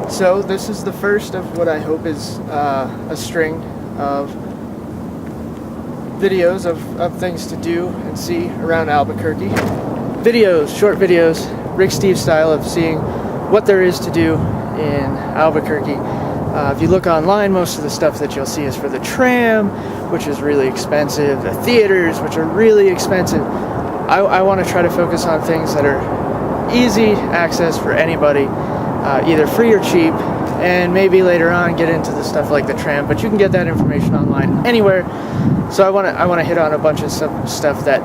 So this is the first of what I hope is a string of videos of things to do and see around Albuquerque. Videos, short videos, Rick Steve style, of seeing what there is to do in Albuquerque. If you look online, most of the stuff that you'll see is for the tram, which is really expensive, the theaters, which are really expensive. I want to try to focus on things that are easy access for anybody, either free or cheap, and maybe later on get into the stuff like the tram, but you can get that information online anywhere. So I want to hit on a bunch of stuff that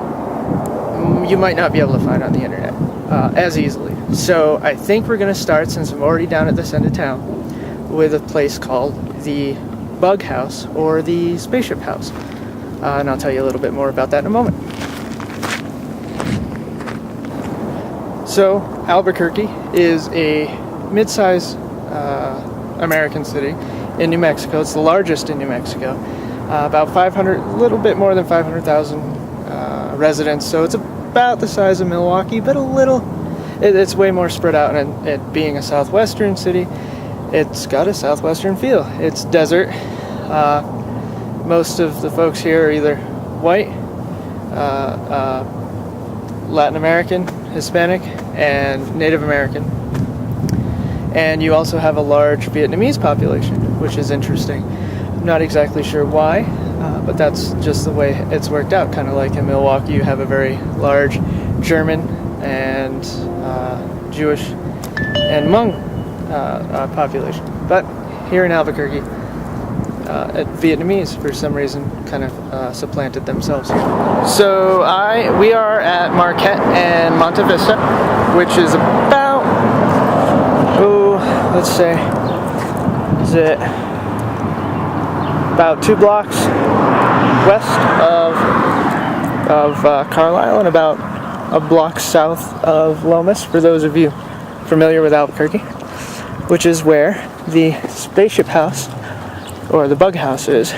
you might not be able to find on the internet as easily. So I think we're going to start, since I'm already down at this end of town, with a place called the Bug House, or the Spaceship House. And I'll tell you a little bit more about that in a moment. So Albuquerque is a mid-sized American city in New Mexico. It's the largest in New Mexico. About 500, a little bit more than 500,000 residents. So it's about the size of Milwaukee, but it's way more spread out. And it being a southwestern city, it's got a southwestern feel. It's desert. Most of the folks here are either white, Latin American, Hispanic, and Native American. And you also have a large Vietnamese population, which is interesting. I'm not exactly sure why, but that's just the way it's worked out. Kind of like in Milwaukee, you have a very large German and Jewish and Hmong population. But here in Albuquerque, Vietnamese, for some reason, kind of supplanted themselves here. So we are at Marquette and Monte Vista, which is about, let's say, is it about 2 blocks west of Carlisle and about a block south of Lomas, for those of you familiar with Albuquerque, which is where the Spaceship House, or the Bug House, is.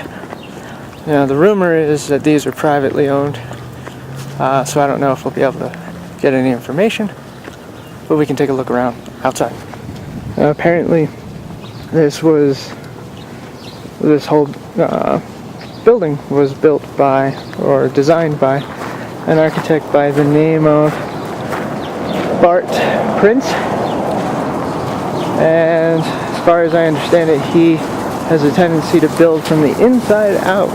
Now, the rumor is that these are privately owned, so I don't know if we'll be able to get any information, but we can take a look around outside. Apparently, this whole building was built by, or designed by, an architect by the name of Bart Prince, and as far as I understand it, he has a tendency to build from the inside out,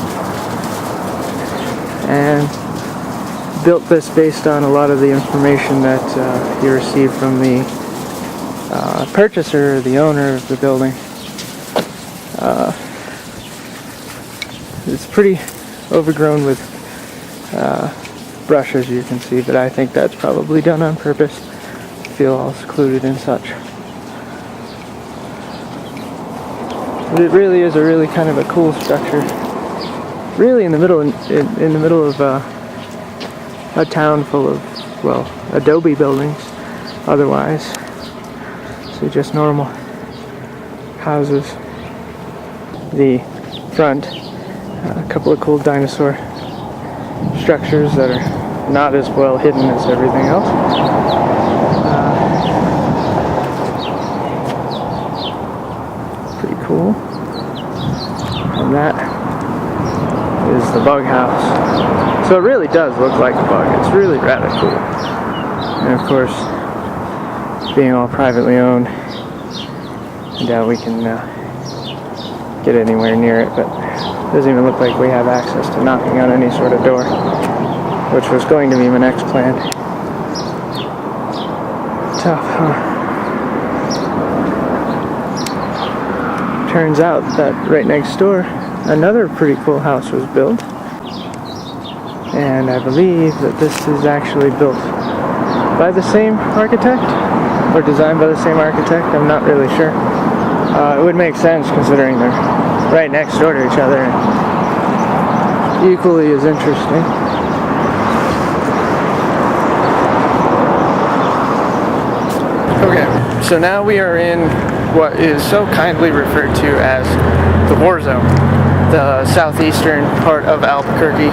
and built this based on a lot of the information that he received from the purchaser, the owner of the building. It's pretty overgrown with brush, as you can see, but I think that's probably done on purpose to feel all secluded and such. But it really is a really kind of a cool structure, really in the middle of a town full of, well, adobe buildings otherwise, so just normal houses. The front, a couple of cool dinosaur structures that are not as well hidden as everything else. Pretty cool. And that is the Bug House. So it really does look like a bug. It's really rather cool. And of course, being all privately owned, I doubt we can get anywhere near it, but it doesn't even look like we have access to knocking on any sort of door, which was going to be my next plan. Tough, huh? Turns out that right next door, another pretty cool house was built, and I believe that this is actually built by the same architect, or designed by the same architect. I'm not really sure. It would make sense considering they're right next door to each other, and equally as interesting. Okay, so now we are in what is so kindly referred to as the War Zone, the southeastern part of Albuquerque.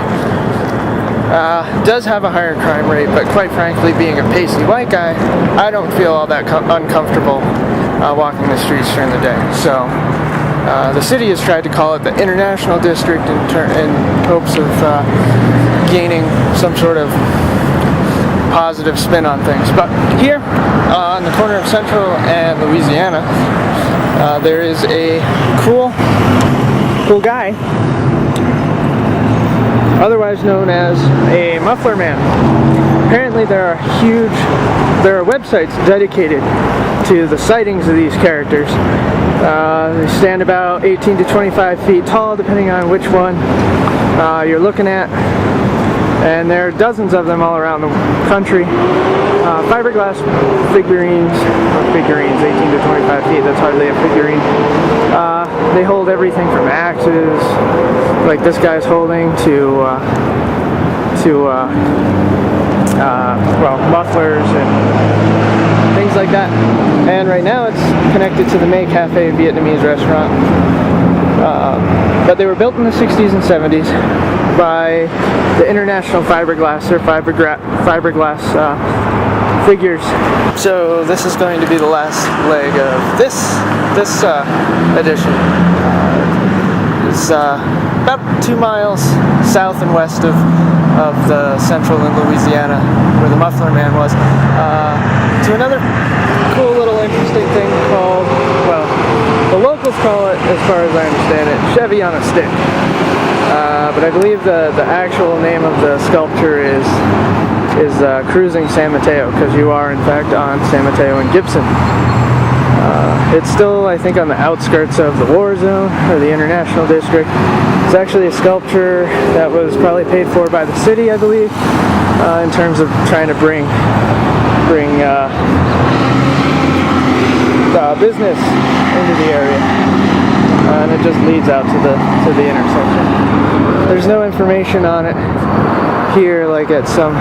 Does have a higher crime rate, but quite frankly, being a pasty white guy, I don't feel all that uncomfortable walking the streets during the day. So the city has tried to call it the International District in hopes of gaining some sort of positive spin on things. But here, on the corner of Central and Louisiana, there is a cool guy, otherwise known as a muffler man. Apparently there are websites dedicated to the sightings of these characters. They stand about 18 to 25 feet tall, depending on which one you're looking at. And there are dozens of them all around the country. Fiberglass figurines, 18 to 25 feet, that's hardly a figurine. They hold everything from axes, like this guy's holding, to mufflers and things like that. And right now it's connected to the May Cafe Vietnamese restaurant. But they were built in the 60s and 70s by the International Fiberglass, or fiberglass figures. So this is going to be the last leg of this edition. It's about 2 miles south and west of the Central in Louisiana, where the Muffler Man was, to another cool little interesting thing called, well, the locals call it, as far as I understand it, Chevy on a Stick. But I believe the actual name of the sculpture is Cruising San Mateo, because you are in fact on San Mateo and Gibson. It's still, I think, on the outskirts of the war zone, or the International District. It's actually a sculpture that was probably paid for by the city, I believe, in terms of trying to bring business into the area. And it just leads out to the intersection. There's no information on it here, like at some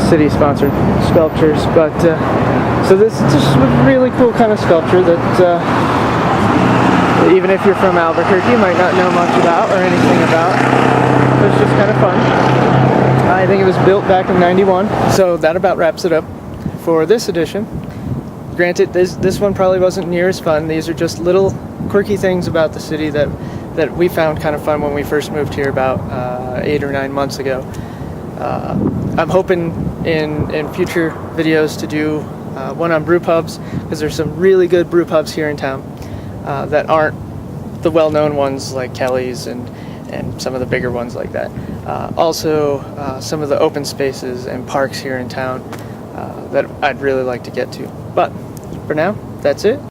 city-sponsored sculptures, but so this is just a really cool kind of sculpture that even if you're from Albuquerque, you might not know much about or anything about. It's just kind of fun. I think it was built back in '91. So that about wraps it up for this edition. Granted, this one probably wasn't near as fun. These are just little quirky things about the city that we found kind of fun when we first moved here about 8 or 9 months ago. I'm hoping in future videos to do one on brew pubs, because there's some really good brew pubs here in town that aren't the well-known ones like Kelly's and some of the bigger ones like that. Also, some of the open spaces and parks here in town that I'd really like to get to. But for now, that's it.